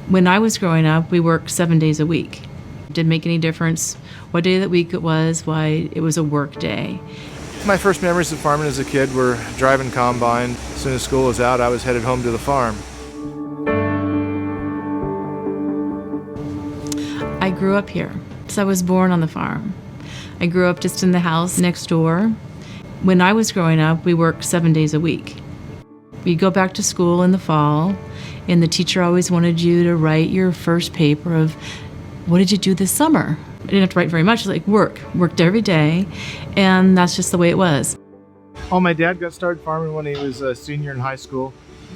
When I was growing up, we worked 7 days a week. It didn't make any difference what day of the week it was, why it was a work day. My first memories of farming as a kid were driving combine. As soon as school was out, I was headed home to the farm. I grew up here, so I was born on the farm. I grew up just in the house next door. When I was growing up, we worked 7 days a week. We'd go back to school in the fall, and the teacher always wanted you to write your first paper of, what did you do this summer? I didn't have to write very much, like worked every day, and that's just the way it was. Oh, my dad got started farming when he was a senior in high school.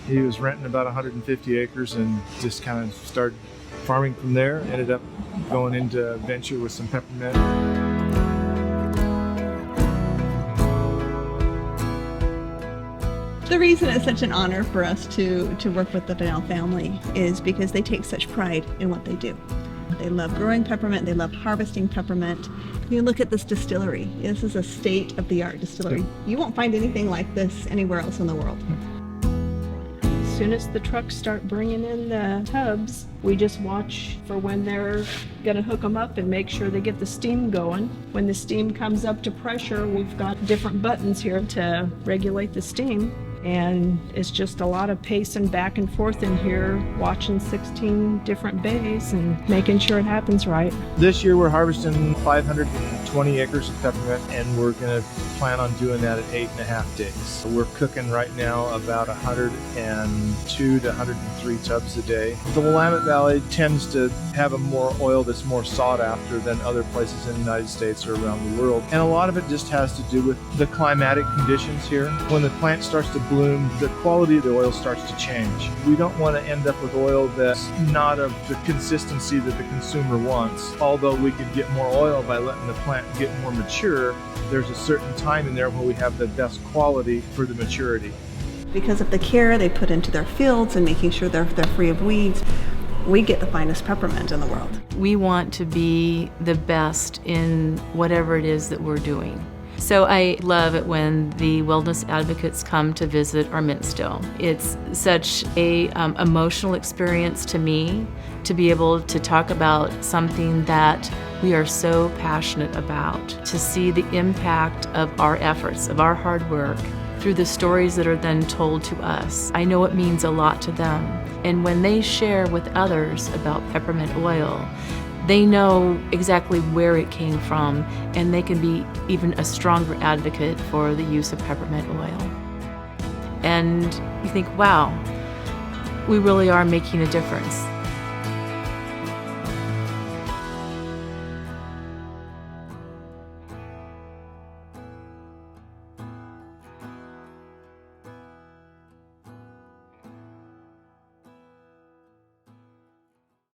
He was renting about 150 acres and just kind of started farming from there. Ended up going into venture with some peppermint. The reason it's such an honor for us to work with the Fennell family is because they take such pride in what they do. They love growing peppermint, they love harvesting peppermint. You look at this distillery. This is a state-of-the-art distillery. You won't find anything like this anywhere else in the world. As soon as the trucks start bringing in the tubs, we just watch for when they're going to hook them up and make sure they get the steam going. When the steam comes up to pressure, we've got different buttons here to regulate the steam. And it's just a lot of pacing back and forth in here, watching 16 different bays and making sure it happens right. This year we're harvesting 520 acres of peppermint, and we're going to plan on doing that at 8.5 days. We're cooking right now about 102 to 103 tubs a day. The Willamette Valley tends to have a more oil that's more sought after than other places in the United States or around the world. And a lot of it just has to do with the climatic conditions here. When the plant starts to bloom, the quality of the oil starts to change. We don't want to end up with oil that's not of the consistency that the consumer wants. Although we could get more oil by letting the plant get more mature, there's a certain time in there when we have the best quality for the maturity. Because of the care they put into their fields and making sure they're free of weeds, we get the finest peppermint in the world. We want to be the best in whatever it is that we're doing. So I love it when the wellness advocates come to visit our mint still. It's such a emotional experience to me to be able to talk about something that we are so passionate about, to see the impact of our efforts, of our hard work, through the stories that are then told to us. I know it means a lot to them. And when they share with others about peppermint oil, they know exactly where it came from, and they can be even a stronger advocate for the use of peppermint oil. And you think, wow, we really are making a difference.